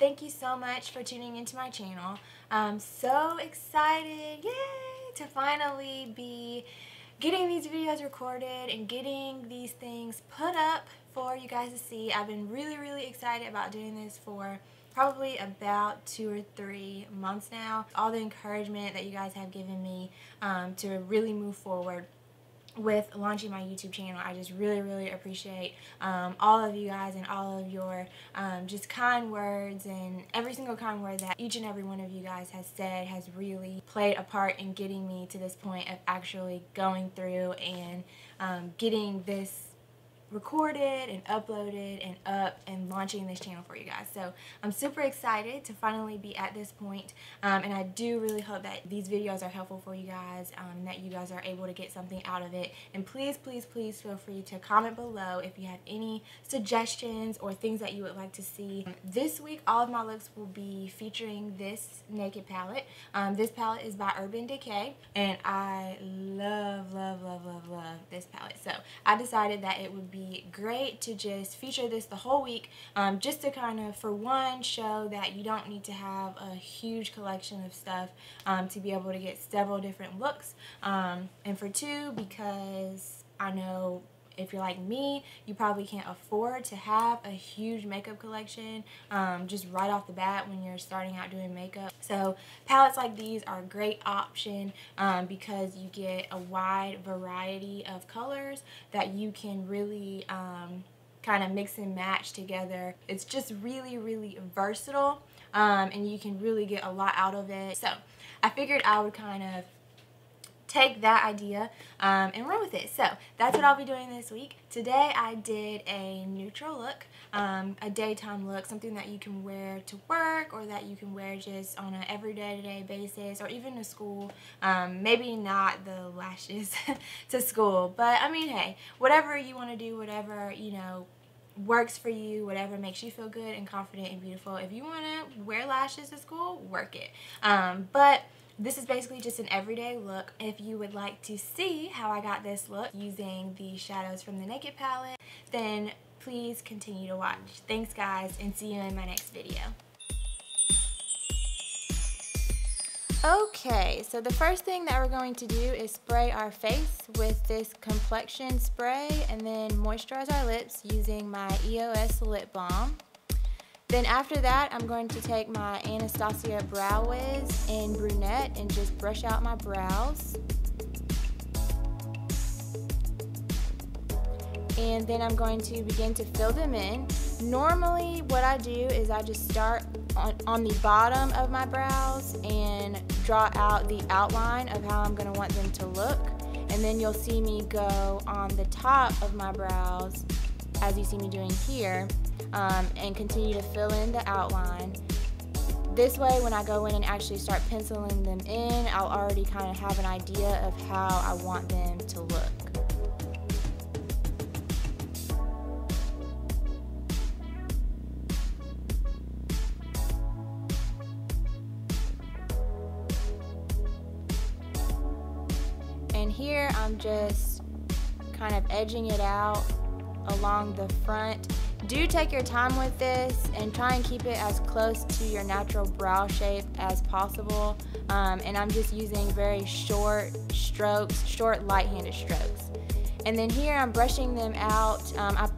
Thank you so much for tuning into my channel. I'm so excited, yay, to finally be getting these videos recorded and getting these things put up for you guys to see. I've been really excited about doing this for probably about 2 or 3 months now. All the encouragement that you guys have given me to really move forward with launching my YouTube channel. I just really appreciate all of you guys and all of your just kind words, and every single kind word that each and every one of you guys has said has really played a part in getting me to this point of actually going through and getting this recorded and uploaded and up and launching this channel for you guys. So I'm super excited to finally be at this point, and I do really hope that these videos are helpful for you guys, and that you guys are able to get something out of it. And please feel free to comment below if you have any suggestions or things that you would like to see. This week all of my looks will be featuring this naked palette. This palette is by Decay, and I love this palette. So I decided that it would be great to just feature this the whole week, just to kind of, for one, show that you don't need to have a huge collection of stuff to be able to get several different looks, and for two, because I know if you're like me, you probably can't afford to have a huge makeup collection just right off the bat when you're starting out doing makeup. So palettes like these are a great option because you get a wide variety of colors that you can really kind of mix and match together. It's just really versatile, and you can really get a lot out of it. So I figured I would kind of take that idea and run with it. So that's what I'll be doing this week. Today I did a neutral look, a daytime look, something that you can wear to work or that you can wear just on an everyday basis, or even to school. Maybe not the lashes to school, but I mean, hey, whatever you want to do, whatever, you know, works for you, whatever makes you feel good and confident and beautiful. If you want to wear lashes to school, work it. But this is basically just an everyday look. If you would like to see how I got this look using the shadows from the Naked palette, then please continue to watch. Thanks guys, and see you in my next video. Okay, so the first thing that we're going to do is spray our face with this Complexion spray, and then moisturize our lips using my EOS Lip Balm. Then after that, I'm going to take my Anastasia Brow Wiz in Brunette and just brush out my brows. And then I'm going to begin to fill them in. Normally, what I do is I just start on the bottom of my brows and draw out the outline of how I'm going to want them to look. And then you'll see me go on the top of my brows, as you see me doing here, and continue to fill in the outline. This way, when I go in and actually start penciling them in, I'll already kind of have an idea of how I want them to look. And here I'm just kind of edging it out along the front. Do take your time with this and try and keep it as close to your natural brow shape as possible. And I'm just using very short strokes, short light-handed strokes. And then here I'm brushing them out. I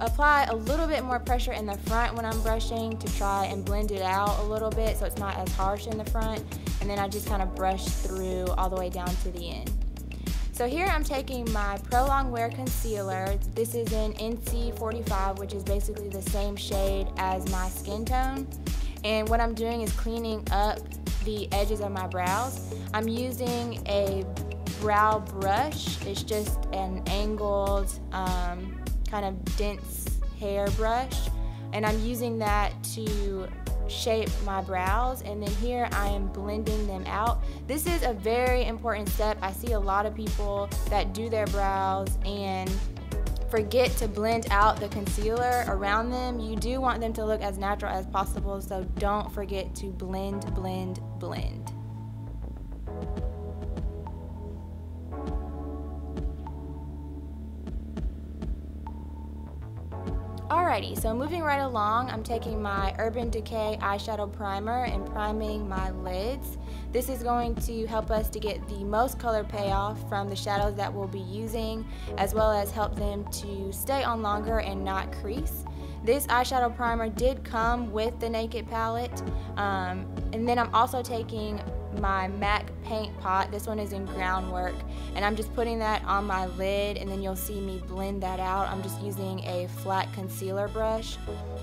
apply a little bit more pressure in the front when I'm brushing to try and blend it out a little bit so it's not as harsh in the front. And then I just kind of brush through all the way down to the end. So here I'm taking my Longwear concealer. This is in NC45, which is basically the same shade as my skin tone. And what I'm doing is cleaning up the edges of my brows. I'm using a brow brush. It's just an angled, kind of dense hair brush. And I'm using that to shape my brows, and then here I am blending them out. This is a very important step. I see a lot of people that do their brows and forget to blend out the concealer around them. You do want them to look as natural as possible, so don't forget to blend. Alrighty, so moving right along, I'm taking my Urban Decay eyeshadow primer and priming my lids. This is going to help us to get the most color payoff from the shadows that we'll be using, as well as help them to stay on longer and not crease. This eyeshadow primer did come with the Naked palette, and then I'm also taking my MAC paint pot. This one is in Groundwork, and I'm just putting that on my lid, and then you'll see me blend that out. I'm just using a flat concealer brush,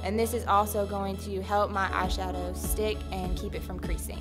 and this is also going to help my eyeshadow stick and keep it from creasing.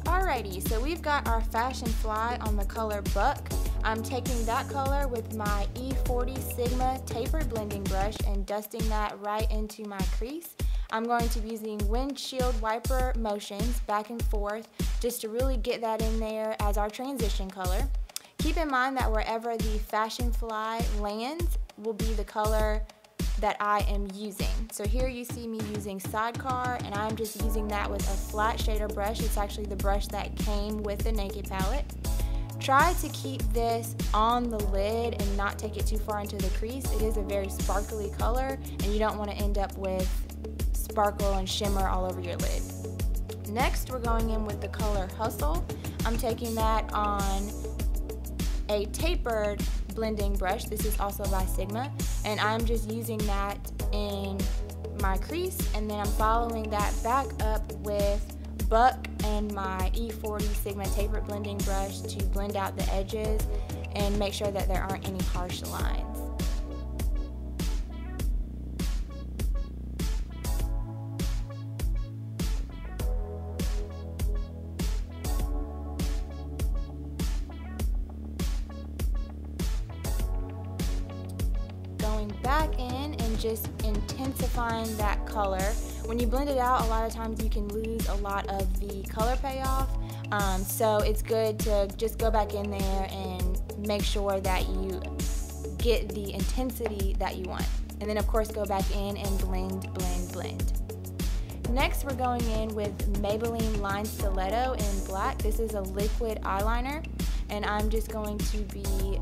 Alrighty, so we've got our Fashion Fly on the color Buck. I'm taking that color with my E40 Sigma Tapered blending brush and dusting that right into my crease. I'm going to be using windshield wiper motions back and forth just to really get that in there as our transition color. Keep in mind that wherever the Fashion Fly lands will be the color that I am using. So here you see me using Sidecar, and I'm just using that with a flat shader brush. It's actually the brush that came with the Naked palette. Try to keep this on the lid and not take it too far into the crease. It is a very sparkly color, and you don't want to end up with sparkle and shimmer all over your lid. Next, we're going in with the color Hustle. I'm taking that on a tapered blending brush. This is also by Sigma, and I'm just using that in my crease, and then I'm following that back up with Buck and my E40 Sigma tapered blending brush to blend out the edges and make sure that there aren't any harsh lines. Going back in and just intensifying that color. When you blend it out, a lot of times you can lose a lot of the color payoff, so it's good to just go back in there and make sure that you get the intensity that you want. And then of course go back in and blend, blend, blend. Next, we're going in with Maybelline Line Stiletto in black. This is a liquid eyeliner, and I'm just going to be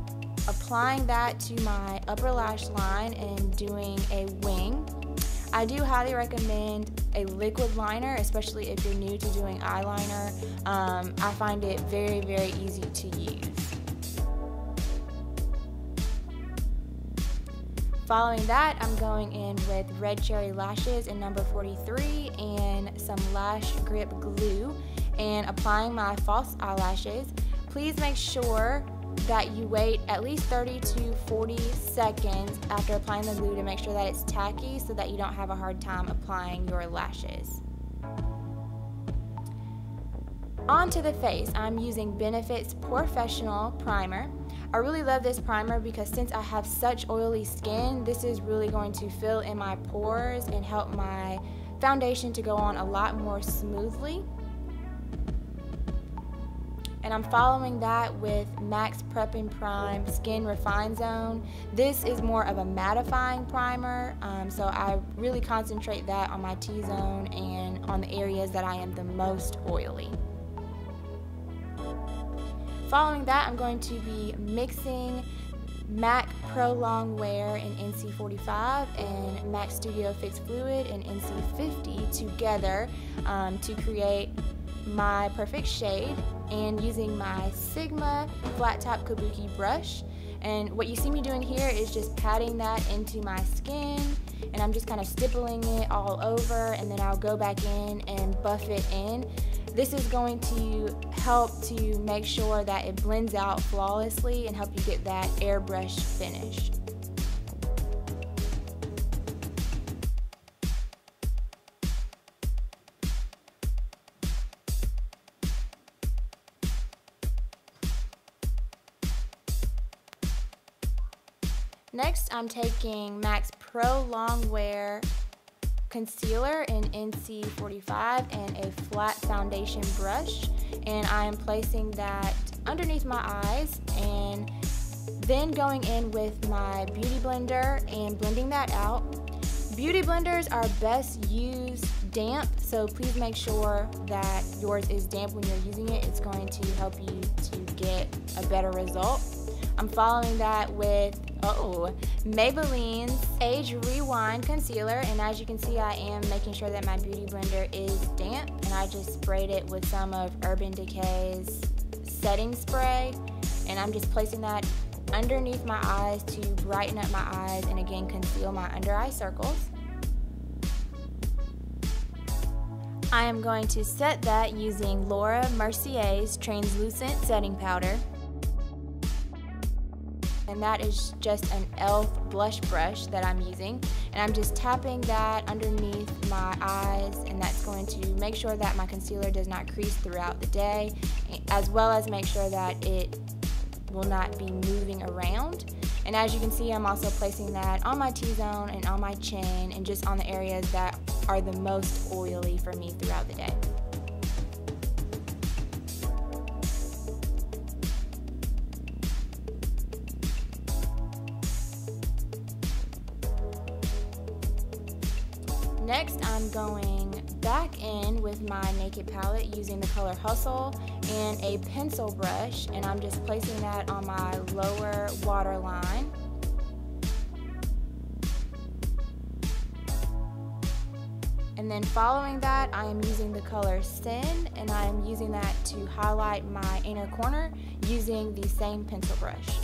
applying that to my upper lash line and doing a wing. I do highly recommend a liquid liner, especially if you're new to doing eyeliner. I find it very, very easy to use. Following that, I'm going in with Red Cherry Lashes in number 43 and some LashGrip glue and applying my false eyelashes. Please make sure that you wait at least 30 to 40 seconds after applying the glue to make sure that it's tacky so that you don't have a hard time applying your lashes. Onto the face, I'm using Benefit's POREfessional primer. I really love this primer because since I have such oily skin, this is really going to fill in my pores and help my foundation to go on a lot more smoothly. And I'm following that with Max Prep and Prime Skin Refine Zone. This is more of a mattifying primer, so I really concentrate that on my T-zone and on the areas that I am the most oily. Following that, I'm going to be mixing MAC Pro Longwear in NC45 and MAC Studio Fix Fluid in NC50 together to create my perfect shade, and using my Sigma flat top Kabuki brush. And what you see me doing here is just patting that into my skin, and I'm just kind of stippling it all over, and then I'll go back in and buff it in. This is going to help to make sure that it blends out flawlessly and help you get that airbrush finish. Next, I'm taking MAC Pro Longwear concealer in NC45 and a flat foundation brush, and I am placing that underneath my eyes and Then going in with my beauty blender and blending that out. Beauty blenders are best used damp, so please make sure that yours is damp when you're using it. It's going to help you to get a better result. I'm following that with Maybelline's Age Rewind Concealer, and as you can see, I am making sure that my beauty blender is damp, and I just sprayed it with some of Urban Decay's setting spray, and I'm just placing that underneath my eyes to brighten up my eyes and again conceal my under eye circles. I am going to set that using Laura Mercier's translucent setting powder, and that is just an e.l.f. blush brush that I'm using, and I'm just tapping that underneath my eyes, and that's going to make sure that my concealer does not crease throughout the day, as well as make sure that it will not be moving around. And as you can see, I'm also placing that on my T-zone and on my chin and just on the areas that are the most oily for me throughout the day. Next, I'm going back in with my Naked palette using the color Hustle and a pencil brush, and I'm just placing that on my lower waterline. And then following that, I am using the color Sin, and I am using that to highlight my inner corner using the same pencil brush.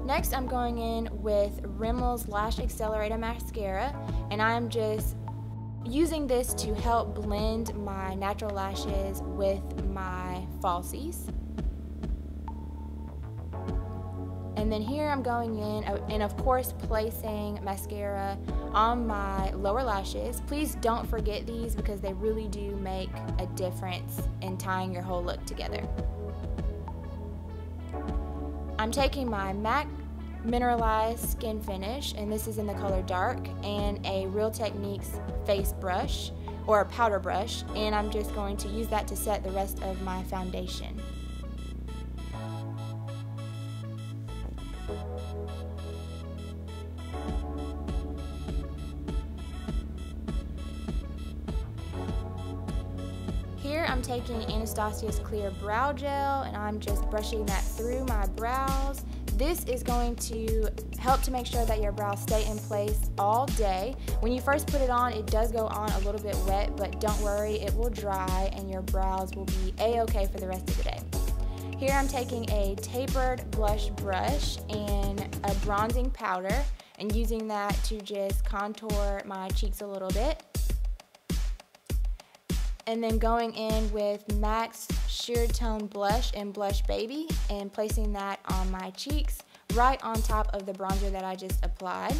Next, I'm going in with Rimmel's Lash Accelerator Mascara, and I'm just using this to help blend my natural lashes with my falsies. And then here I'm going in and of course placing mascara on my lower lashes. Please don't forget these because they really do make a difference in tying your whole look together. I'm taking my MAC Mineralized SkinFinish, and this is in the color Dark, and a Real Techniques face brush or a powder brush, and I'm just going to use that to set the rest of my foundation. Here I'm taking Anastasia's clear brow gel, and I'm just brushing that through my brows. This is going to help to make sure that your brows stay in place all day. When you first put it on, it does go on a little bit wet, but don't worry, it will dry and your brows will be a-okay for the rest of the day. Here I'm taking a tapered blush brush and a bronzing powder and using that to just contour my cheeks a little bit. And then going in with MAC's Sheer Tone Blush and Blush Baby and placing that on my cheeks right on top of the bronzer that I just applied.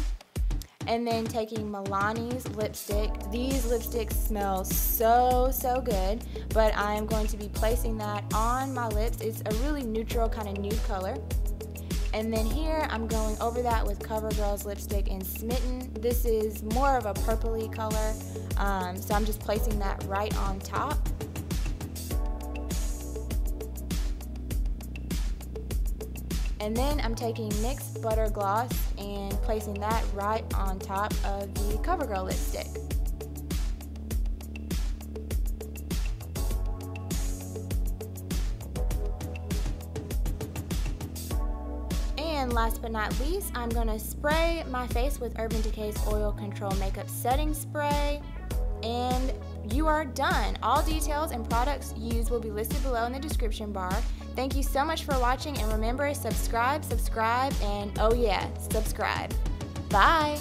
And then taking Milani's lipstick. These lipsticks smell so good, but I'm going to be placing that on my lips. It's a really neutral kind of nude color. And then here I'm going over that with CoverGirl's lipstick in Smitten. This is more of a purpley color, so I'm just placing that right on top. And then I'm taking NYX Butter Gloss and placing that right on top of the CoverGirl lipstick. And last but not least, I'm going to spray my face with Urban Decay's Oil Control Makeup Setting Spray. And you are done. All details and products used will be listed below in the description bar. Thank you so much for watching, and remember, subscribe, and oh yeah, subscribe. Bye!